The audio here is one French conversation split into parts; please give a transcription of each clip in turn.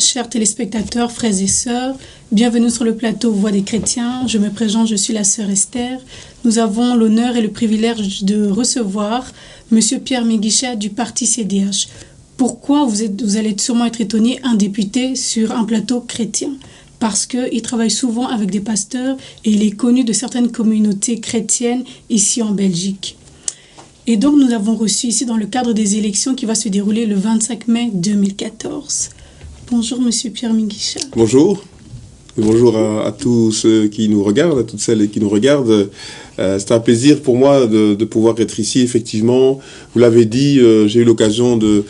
chers téléspectateurs, frères et sœurs. Bienvenue sur le plateau Voix des chrétiens. Je me présente, je suis la sœur Esther. Nous avons l'honneur et le privilège de recevoir Monsieur Pierre Miguichat du parti CDH. Pourquoi vous allez sûrement être étonné, un député sur un plateau chrétien? Parce qu'il travaille souvent avec des pasteurs et il est connu de certaines communautés chrétiennes ici en Belgique. Et donc nous avons reçu ici dans le cadre des élections qui va se dérouler le 25 mai 2014. Bonjour Monsieur Pierre Miguichat. Bonjour. Bonjour à tous ceux qui nous regardent, à toutes celles qui nous regardent. C'est un plaisir pour moi de pouvoir être ici, effectivement. Vous l'avez dit, j'ai eu l'occasion de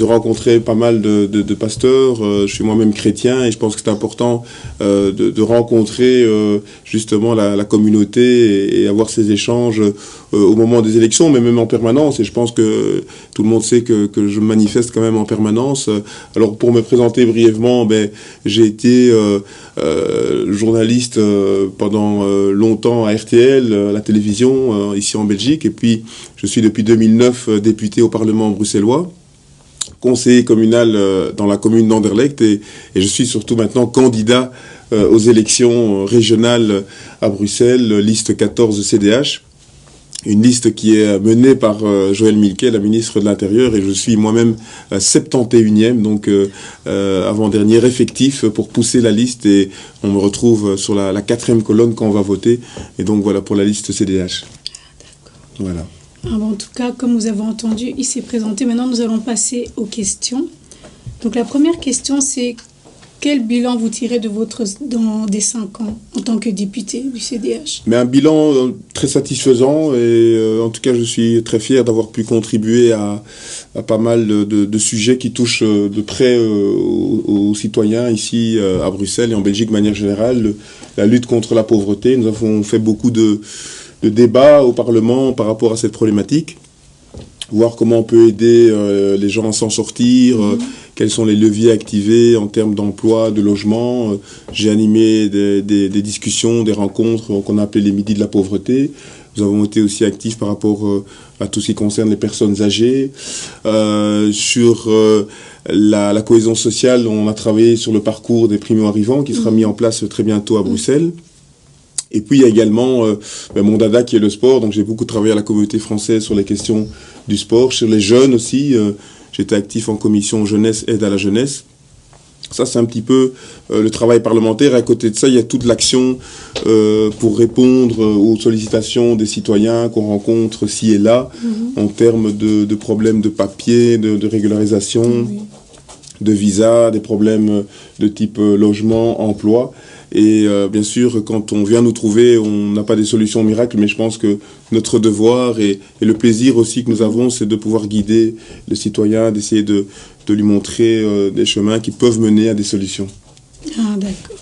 rencontrer pas mal de pasteurs. Je suis moi-même chrétien et je pense que c'est important de rencontrer justement la communauté et avoir ces échanges au moment des élections, mais même en permanence. Et je pense que tout le monde sait que je me manifeste quand même en permanence. Alors pour me présenter brièvement, j'ai été journaliste pendant longtemps à RTL, la télévision, ici en Belgique. Et puis je suis depuis 2009 député au Parlement bruxellois, conseiller communal dans la commune d'Anderlecht et je suis surtout maintenant candidat aux élections régionales à Bruxelles, liste 14 de CDH. Une liste qui est menée par Joëlle Milquet, la ministre de l'Intérieur, et je suis moi-même 71e, donc avant-dernier effectif pour pousser la liste, et on me retrouve sur la 4e colonne quand on va voter, et donc voilà pour la liste CDH. Voilà. En tout cas, comme vous avez entendu, il s'est présenté. Maintenant, nous allons passer aux questions. Donc la première question, c'est quel bilan vous tirez des 5 ans en tant que député du CDH? Mais un bilan très satisfaisant et en tout cas je suis très fier d'avoir pu contribuer à pas mal de sujets qui touchent de près aux citoyens ici à Bruxelles et en Belgique de manière générale. La lutte contre la pauvreté, nous avons fait beaucoup de débats au Parlement par rapport à cette problématique. Voir comment on peut aider les gens à s'en sortir, quels sont les leviers activés en termes d'emploi, de logement. J'ai animé des discussions, des rencontres qu'on a appelées les midis de la pauvreté. Nous avons été aussi actifs par rapport à tout ce qui concerne les personnes âgées. Sur la cohésion sociale, on a travaillé sur le parcours des primo-arrivants qui sera mis en place très bientôt à Bruxelles. Et puis il y a également mon dada qui est le sport, donc j'ai beaucoup travaillé à la communauté française sur les questions du sport, sur les jeunes aussi, j'étais actif en commission jeunesse, aide à la jeunesse. Ça c'est un petit peu le travail parlementaire, et à côté de ça il y a toute l'action pour répondre aux sollicitations des citoyens qu'on rencontre ci et là, en termes de problèmes de papier, de régularisation, de visa, des problèmes de type logement, emploi. Et bien sûr, quand on vient nous trouver, on n'a pas des solutions miracles, mais je pense que notre devoir et le plaisir aussi que nous avons, c'est de pouvoir guider le citoyen, d'essayer de lui montrer des chemins qui peuvent mener à des solutions. Ah, d'accord.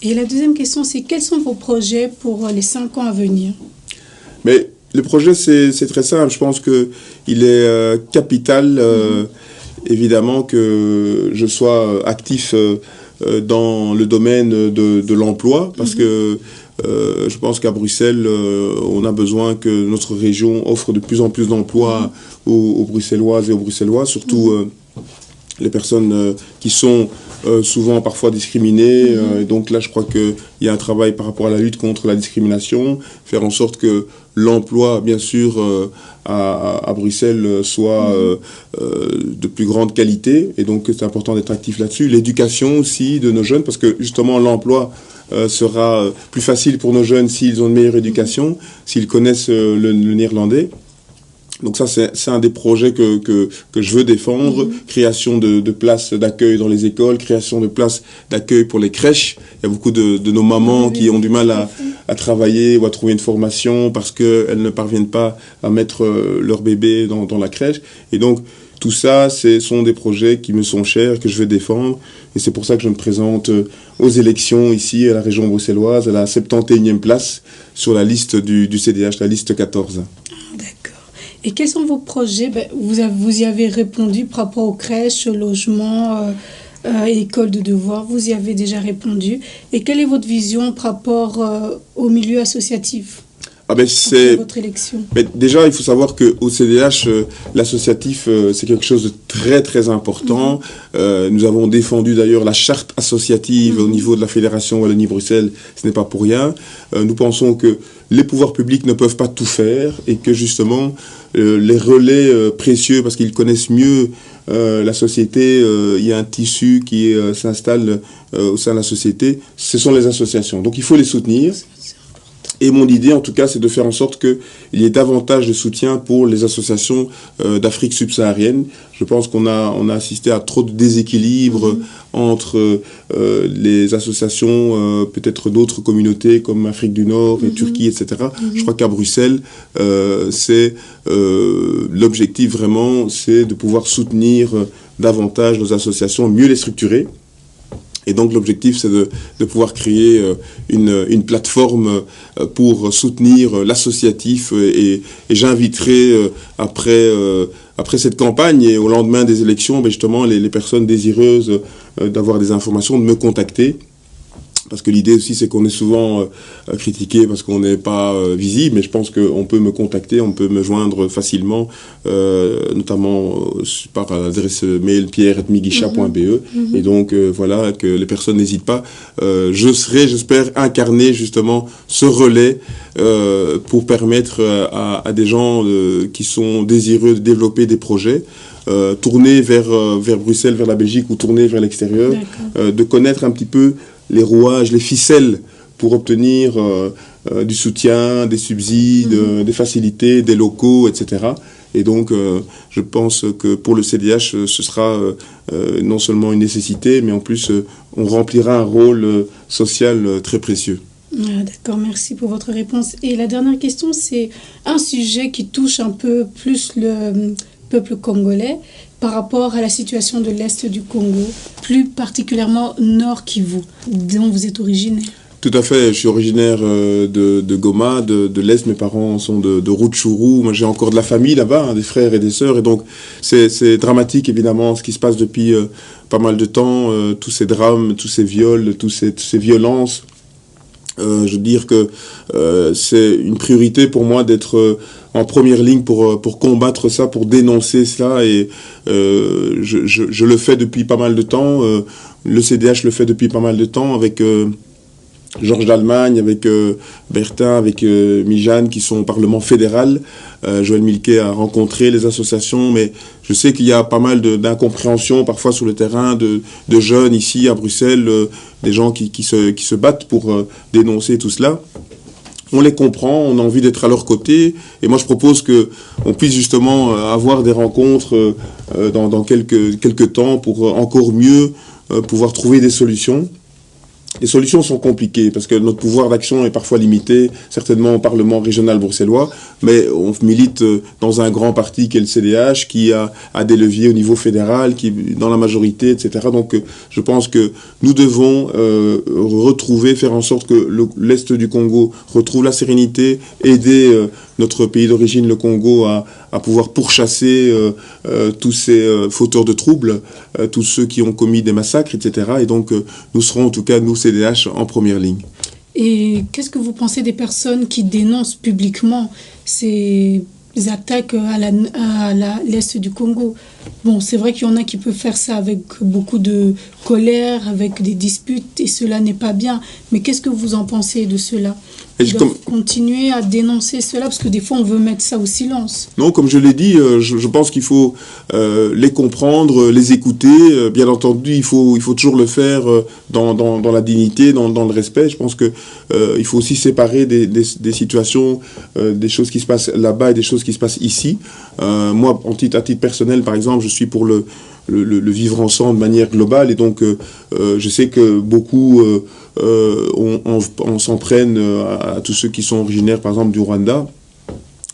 Et la deuxième question, c'est quels sont vos projets pour les 5 ans à venir? Mais le projet, c'est très simple. Je pense qu'il est capital, évidemment, que je sois actif dans le domaine de l'emploi, parce que je pense qu'à Bruxelles, on a besoin que notre région offre de plus en plus d'emplois aux Bruxelloises et aux Bruxellois, surtout les personnes qui sont souvent parfois discriminées. Et donc là, je crois qu'il y a un travail par rapport à la lutte contre la discrimination, faire en sorte que l'emploi, bien sûr, à Bruxelles soit de plus grande qualité. Et donc, c'est important d'être actif là-dessus. L'éducation aussi de nos jeunes, parce que justement, l'emploi sera plus facile pour nos jeunes s'ils ont une meilleure éducation, s'ils connaissent le néerlandais. Donc ça, c'est un des projets que je veux défendre. Création de places d'accueil dans les écoles, création de places d'accueil pour les crèches. Il y a beaucoup de nos mamans qui ont du mal à travailler ou à trouver une formation parce qu'elles ne parviennent pas à mettre leur bébé dans la crèche. Et donc, tout ça, ce sont des projets qui me sont chers, que je vais défendre. Et c'est pour ça que je me présente aux élections ici à la région bruxelloise, à la 71e place sur la liste du CDH, la liste 14. D'accord. Et quels sont vos projets? Vous y avez répondu par rapport aux crèches, au logement, école de devoir. Vous y avez déjà répondu. Et quelle est votre vision par rapport au milieu associatif? après votre élection? Déjà, il faut savoir qu'au CDH, l'associatif, c'est quelque chose de très, très important. Nous avons défendu d'ailleurs la charte associative au niveau de la Fédération Wallonie-Bruxelles. Ce n'est pas pour rien. Nous pensons que les pouvoirs publics ne peuvent pas tout faire et que justement, les relais précieux, parce qu'ils connaissent mieux la société, il y a un tissu qui s'installe au sein de la société, ce sont les associations. Donc il faut les soutenir. Et mon idée, en tout cas, c'est de faire en sorte qu'il y ait davantage de soutien pour les associations d'Afrique subsaharienne. Je pense qu'on a assisté à trop de déséquilibres entre les associations, peut-être d'autres communautés comme Afrique du Nord et Turquie, etc. Je crois qu'à Bruxelles, c'est l'objectif vraiment, c'est de pouvoir soutenir davantage nos associations, mieux les structurer. Et donc l'objectif, c'est de pouvoir créer une plateforme pour soutenir l'associatif. Et j'inviterai après cette campagne et au lendemain des élections, justement, les personnes désireuses d'avoir des informations, de me contacter. Parce que l'idée aussi, c'est qu'on est souvent critiqué parce qu'on n'est pas visible, mais je pense qu'on peut me contacter, on peut me joindre facilement, notamment par l'adresse mail pierre@miguicha.be. Et donc, voilà, que les personnes n'hésitent pas. Je serai, j'espère, incarner justement ce relais pour permettre à des gens qui sont désireux de développer des projets, tourner vers Bruxelles, vers la Belgique ou tourner vers l'extérieur, de connaître un petit peu les rouages, les ficelles pour obtenir du soutien, des subsides, des facilités, des locaux, etc. Et donc, je pense que pour le CDH, ce sera non seulement une nécessité, mais en plus, on remplira un rôle social très précieux. D'accord, merci pour votre réponse. Et la dernière question, c'est un sujet qui touche un peu plus le peuple congolais par rapport à la situation de l'Est du Congo, plus particulièrement Nord Kivu, dont vous êtes originaire. Tout à fait, je suis originaire de Goma, de l'Est, mes parents sont de Rutshuru, moi j'ai encore de la famille là-bas, des frères et des sœurs, et donc c'est dramatique évidemment ce qui se passe depuis pas mal de temps, tous ces drames, tous ces viols, toutes ces violences. Je veux dire que c'est une priorité pour moi d'être en première ligne pour combattre ça, pour dénoncer cela, et je le fais depuis pas mal de temps. Le CDH le fait depuis pas mal de temps avec Georges d'Allemagne, avec Bertin, avec Mijane, qui sont au Parlement fédéral. Joël Milquet a rencontré les associations, mais je sais qu'il y a pas mal d'incompréhension parfois sur le terrain de jeunes ici à Bruxelles, des gens qui se battent pour dénoncer tout cela. On les comprend, on a envie d'être à leur côté, et moi je propose qu'on puisse justement avoir des rencontres dans quelques temps pour encore mieux pouvoir trouver des solutions. Les solutions sont compliquées parce que notre pouvoir d'action est parfois limité, certainement au Parlement régional bruxellois, mais on milite dans un grand parti qui est le CDH, qui a des leviers au niveau fédéral, qui est dans la majorité, etc. Donc je pense que nous devons faire en sorte que l'Est du Congo retrouve la sérénité, aider notre pays d'origine, le Congo, à pouvoir pourchasser tous ces fauteurs de troubles, tous ceux qui ont commis des massacres, etc. Et donc nous serons en tout cas, nous, CDH, en première ligne. Et qu'est-ce que vous pensez des personnes qui dénoncent publiquement ces attaques à l'Est du Congo? Bon, c'est vrai qu'il y en a qui peuvent faire ça avec beaucoup de colère, avec des disputes, et cela n'est pas bien. Mais qu'est-ce que vous en pensez de cela? Continuer à dénoncer cela, parce que des fois on veut mettre ça au silence. Non, comme je l'ai dit, je pense qu'il faut les comprendre, les écouter. Bien entendu, il faut toujours le faire dans la dignité, dans le respect. Je pense que il faut aussi séparer des situations, des choses qui se passent là-bas et des choses qui se passent ici. Moi, à titre personnel, par exemple, je suis pour le vivre ensemble de manière globale, et donc je sais que beaucoup on s'en prenne à tous ceux qui sont originaires, par exemple, du Rwanda.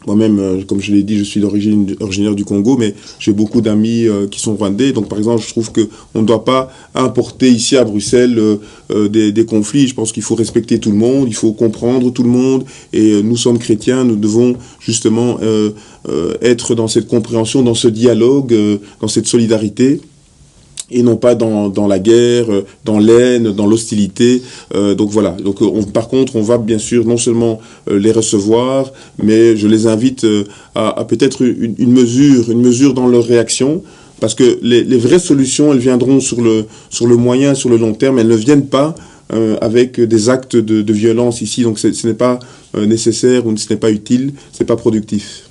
Moi-même, comme je l'ai dit, je suis originaire du Congo, mais j'ai beaucoup d'amis qui sont rwandais. Donc, par exemple, je trouve qu'on ne doit pas importer ici à Bruxelles des conflits. Je pense qu'il faut respecter tout le monde, il faut comprendre tout le monde. Et nous sommes chrétiens, nous devons justement être dans cette compréhension, dans ce dialogue, dans cette solidarité. et non pas dans la guerre, dans l'haine, dans l'hostilité. Donc voilà. Donc par contre, on va bien sûr non seulement les recevoir, mais je les invite à peut-être une mesure dans leur réaction, parce que les vraies solutions, elles viendront sur le moyen, sur le long terme. Elles ne viennent pas avec des actes de violence ici. Donc ce n'est pas nécessaire ou ce n'est pas utile, c'est pas productif.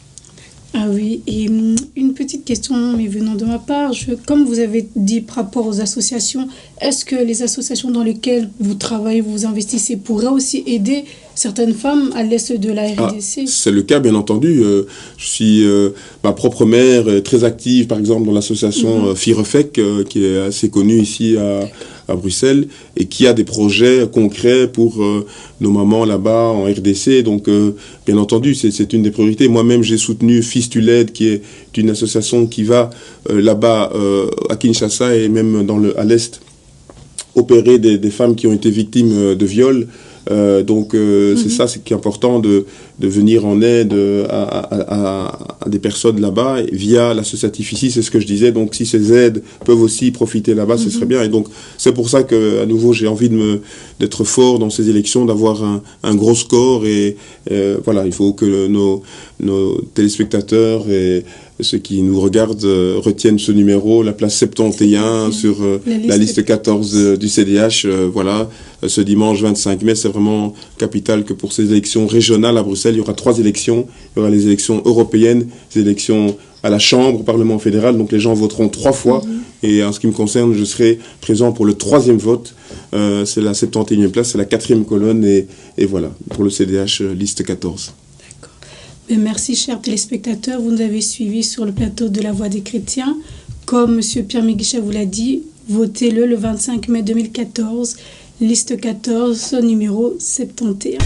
Ah oui, et une petite question, mais venant de ma part, comme vous avez dit par rapport aux associations, est-ce que les associations dans lesquelles vous travaillez, vous investissez, pourraient aussi aider certaines femmes à l'est de la RDC? C'est le cas, bien entendu. Je suis ma propre mère, très active, par exemple, dans l'association FIREFEC, qui est assez connue ici à Bruxelles, et qui a des projets concrets pour nos mamans là-bas en RDC. Donc, bien entendu, c'est une des priorités. Moi-même, j'ai soutenu Fistuled, qui est une association qui va là-bas à Kinshasa et même à l'Est opérer des femmes qui ont été victimes de viol. C'est ça, c'est qui est important de venir en aide à des personnes là-bas via l'associatif ici, c'est ce que je disais. Donc si ces aides peuvent aussi profiter là-bas, ce serait bien. Et donc c'est pour ça que à nouveau j'ai envie d'être fort dans ces élections, d'avoir un gros score et voilà, il faut que nos téléspectateurs et ceux qui nous regardent retiennent ce numéro, la place 71 sur la liste 14 du CDH. Voilà, ce dimanche 25 mai, c'est vraiment capital que pour ces élections régionales à Bruxelles, il y aura 3 élections. Il y aura les élections européennes, les élections à la Chambre, au Parlement fédéral. Donc les gens voteront 3 fois. Et en ce qui me concerne, je serai présent pour le 3e vote. C'est la 71e place, c'est la 4e colonne. Et voilà, pour le CDH, liste 14. Merci, chers téléspectateurs. Vous nous avez suivis sur le plateau de La Voix des Chrétiens. Comme M. Pierre Méguichet vous l'a dit, votez-le le 25 mai 2014, liste 14, numéro 71.